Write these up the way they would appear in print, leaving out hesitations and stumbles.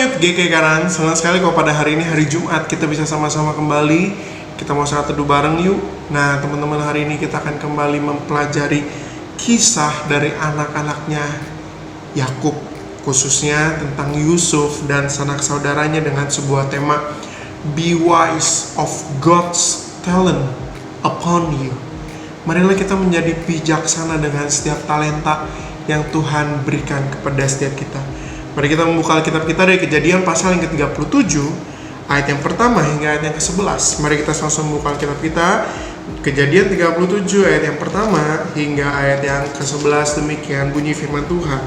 Youth GK Karang, senang sekali kalau pada hari ini hari Jumat kita bisa sama-sama kembali. Kita mau salat teduh bareng yuk. Nah teman-teman, hari ini kita akan kembali mempelajari kisah dari anak-anaknya Yakub, khususnya tentang Yusuf dan sanak saudaranya dengan sebuah tema Be wise of God's talent upon you. Marilah kita menjadi bijaksana dengan setiap talenta yang Tuhan berikan kepada setiap kita. Mari kita membuka Alkitab kita dari Kejadian pasal yang ke-37 ayat yang pertama hingga ayat yang ke-11. Mari kita langsung membuka Alkitab kita, Kejadian 37 ayat yang pertama hingga ayat yang ke-11. Demikian bunyi firman Tuhan.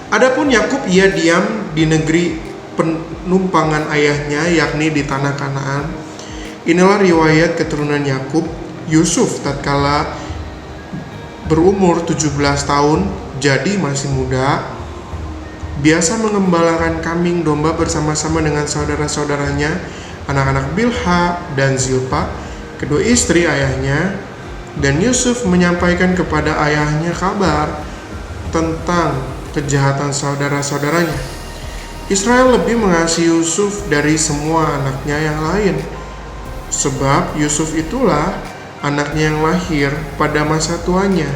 Adapun Yakub ia diam di negeri penumpangan ayahnya, yakni di tanah Kanaan. Inilah riwayat keturunan Yakub. Yusuf tatkala berumur 17 tahun, jadi masih muda, biasa mengembalakan kambing domba bersama-sama dengan saudara-saudaranya, anak-anak Bilha dan Zilpa, kedua istri ayahnya. Dan Yusuf menyampaikan kepada ayahnya kabar tentang kejahatan saudara-saudaranya. Israel lebih mengasihi Yusuf dari semua anaknya yang lain, sebab Yusuf itulah anaknya yang lahir pada masa tuanya,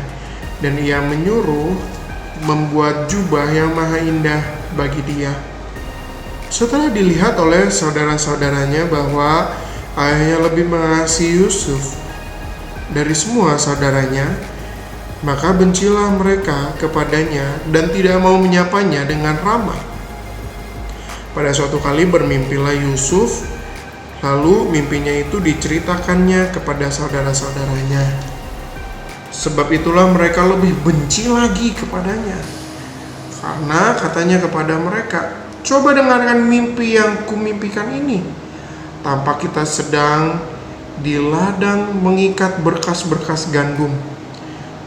dan ia menyuruh membuat jubah yang maha indah bagi dia. Setelah dilihat oleh saudara-saudaranya bahwa ayahnya lebih mengasihi Yusuf dari semua saudaranya, maka bencilah mereka kepadanya dan tidak mau menyapanya dengan ramah. Pada suatu kali bermimpilah Yusuf, lalu mimpinya itu diceritakannya kepada saudara-saudaranya. Sebab itulah mereka lebih benci lagi kepadanya, karena katanya kepada mereka, coba dengarkan mimpi yang kumimpikan ini. Tampak kita sedang di ladang mengikat berkas-berkas gandum.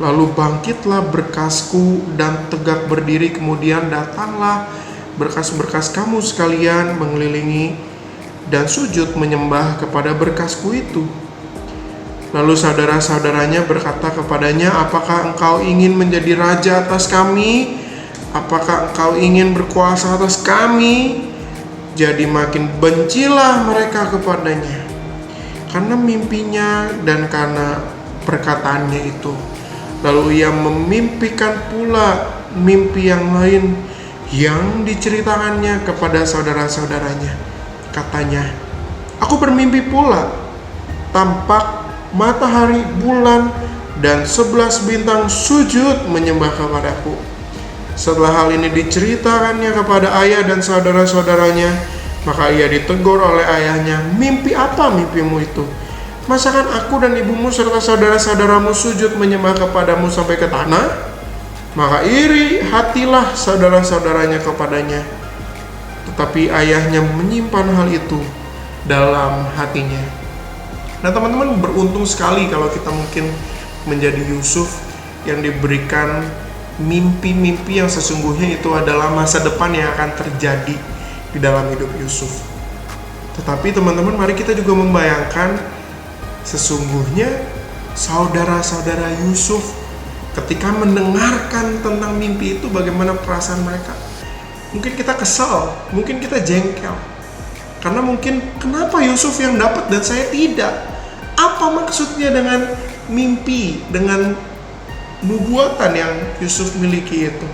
Lalu bangkitlah berkasku dan tegak berdiri, kemudian datanglah berkas-berkas kamu sekalian mengelilingi dan sujud menyembah kepada berkasku itu. Lalu saudara-saudaranya berkata kepadanya, apakah engkau ingin menjadi raja atas kami? Apakah engkau ingin berkuasa atas kami? Jadi makin bencilah mereka kepadanya karena mimpinya dan karena perkataannya itu. Lalu ia memimpikan pula mimpi yang lain yang diceritakannya kepada saudara-saudaranya. Katanya, aku bermimpi pula, tampak matahari, bulan, dan 11 bintang sujud menyembah kepadaku. Setelah hal ini diceritakannya kepada ayah dan saudara-saudaranya, maka ia ditegur oleh ayahnya, mimpi apa mimpimu itu? Masakan aku dan ibumu serta saudara-saudaramu sujud menyembah kepadamu sampai ke tanah? Maka iri hatilah saudara-saudaranya kepadanya. Tetapi ayahnya menyimpan hal itu dalam hatinya. Nah teman-teman, beruntung sekali kalau kita mungkin menjadi Yusuf yang diberikan mimpi-mimpi yang sesungguhnya itu adalah masa depan yang akan terjadi di dalam hidup Yusuf. Tetapi teman-teman, mari kita juga membayangkan sesungguhnya saudara-saudara Yusuf ketika mendengarkan tentang mimpi itu, bagaimana perasaan mereka. Mungkin kita kesal, mungkin kita jengkel, karena mungkin kenapa Yusuf yang dapat dan saya tidak? Apa maksudnya dengan mimpi, dengan nubuatan yang Yusuf miliki itu?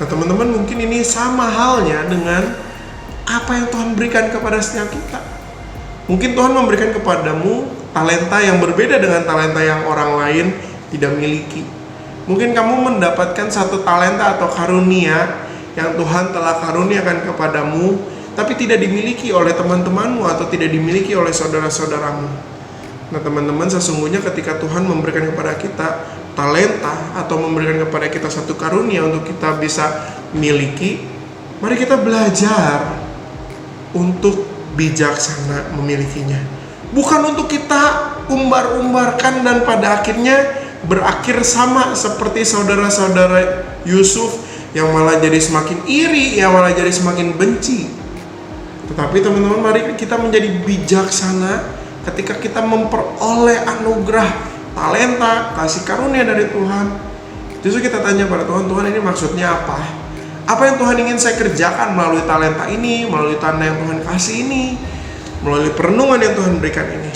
Nah teman-teman, mungkin ini sama halnya dengan apa yang Tuhan berikan kepada setiap kita. Mungkin Tuhan memberikan kepadamu talenta yang berbeda dengan talenta yang orang lain tidak miliki. Mungkin kamu mendapatkan satu talenta atau karunia yang Tuhan telah karuniakan kepadamu, tapi tidak dimiliki oleh teman-temanmu atau tidak dimiliki oleh saudara-saudaramu. Nah teman-teman, sesungguhnya ketika Tuhan memberikan kepada kita talenta atau memberikan kepada kita satu karunia untuk kita bisa miliki, mari kita belajar untuk bijaksana memilikinya. Bukan untuk kita umbar-umbarkan dan pada akhirnya berakhir sama seperti saudara-saudara Yusuf yang malah jadi semakin iri, yang malah jadi semakin benci. Tetapi teman-teman, mari kita menjadi bijaksana ketika kita memperoleh anugerah, talenta, kasih karunia dari Tuhan. Justru kita tanya pada Tuhan, Tuhan ini maksudnya apa? Apa yang Tuhan ingin saya kerjakan melalui talenta ini, melalui tanda yang Tuhan kasih ini, melalui perenungan yang Tuhan berikan ini.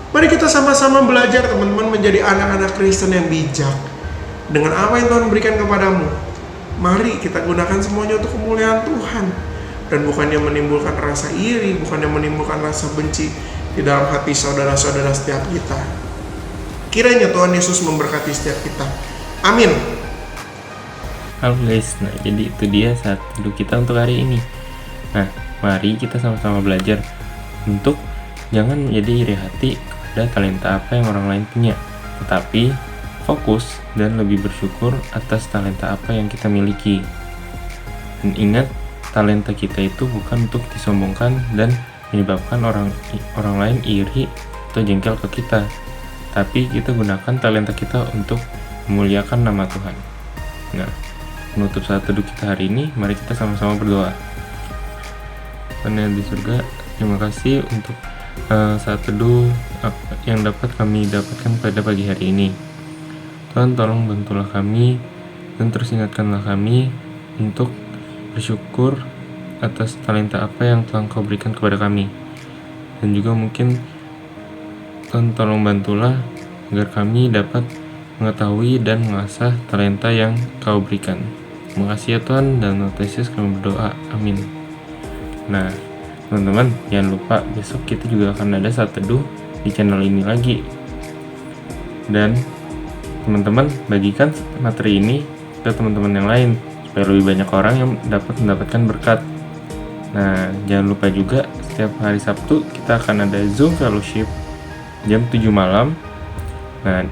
Mari kita sama-sama belajar teman-teman menjadi anak-anak Kristen yang bijak. Dengan apa yang Tuhan berikan kepadamu, mari kita gunakan semuanya untuk kemuliaan Tuhan. Dan bukannya menimbulkan rasa iri, bukannya menimbulkan rasa benci di dalam hati saudara-saudara setiap kita. Kiranya Tuhan Yesus memberkati setiap kita. Amin. Halo guys, nah jadi itu dia saat teduh kita untuk hari ini. Nah, mari kita sama-sama belajar untuk jangan menjadi iri hati kepada talenta apa yang orang lain punya, tetapi fokus dan lebih bersyukur atas talenta apa yang kita miliki. Dan ingat, talenta kita itu bukan untuk disombongkan dan menyebabkan orang lain iri atau jengkel ke kita, tapi kita gunakan talenta kita untuk memuliakan nama Tuhan. Nah, menutup saat teduh kita hari ini, mari kita sama-sama berdoa. Tuhan yang di surga, terima kasih untuk saat teduh yang dapat kami dapatkan pada pagi hari ini. Tuhan, tolong bantulah kami dan terus ingatkanlah kami untuk bersyukur atas talenta apa yang telah Kau berikan kepada kami. Dan juga mungkin Tuhan tolong bantulah agar kami dapat mengetahui dan mengasah talenta yang Kau berikan. Terima kasih ya Tuhan, dan Tuhan Yesus kami berdoa, amin. Nah teman-teman, jangan lupa besok kita juga akan ada saat teduh di channel ini lagi. Dan teman-teman bagikan materi ini ke teman-teman yang lain supaya lebih banyak orang yang dapat mendapatkan berkat. Nah, jangan lupa juga setiap hari Sabtu kita akan ada Zoom Fellowship jam 7 malam. Nah,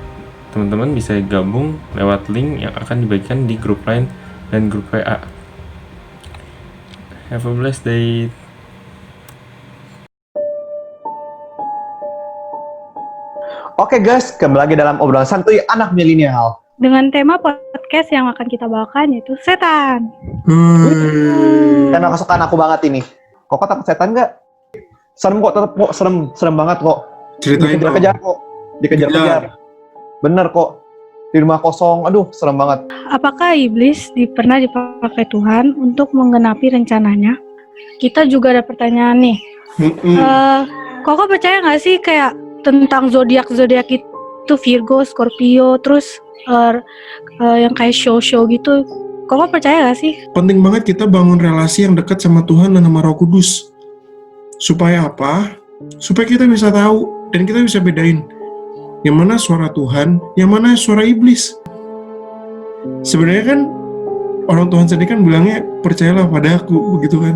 teman-teman bisa gabung lewat link yang akan dibagikan di grup lain dan grup WA. Have a blessed day. Oke guys, kembali lagi dalam obrolan santuy anak milenial. Dengan tema podcast yang akan kita bawakan yaitu setan. Tema kesukaan aku banget ini. Kok takut setan nggak? Serem kok, tetap kok serem banget kok. Ceritain dong. Dikejar kok, dikejar. Bener kok. Di rumah kosong, aduh serem banget. Apakah iblis pernah dipakai Tuhan untuk menggenapi rencananya? Kita juga ada pertanyaan nih. Koko percaya nggak sih kayak tentang zodiak itu Virgo, Scorpio, terus yang kayak show gitu? Koko percaya nggak sih? Penting banget kita bangun relasi yang dekat sama Tuhan dan sama Roh Kudus. Supaya apa? Supaya kita bisa tahu dan kita bisa bedain yang mana suara Tuhan, yang mana suara iblis. Sebenarnya kan orang Tuhan sendiri kan bilangnya percayalah pada aku, begitu kan?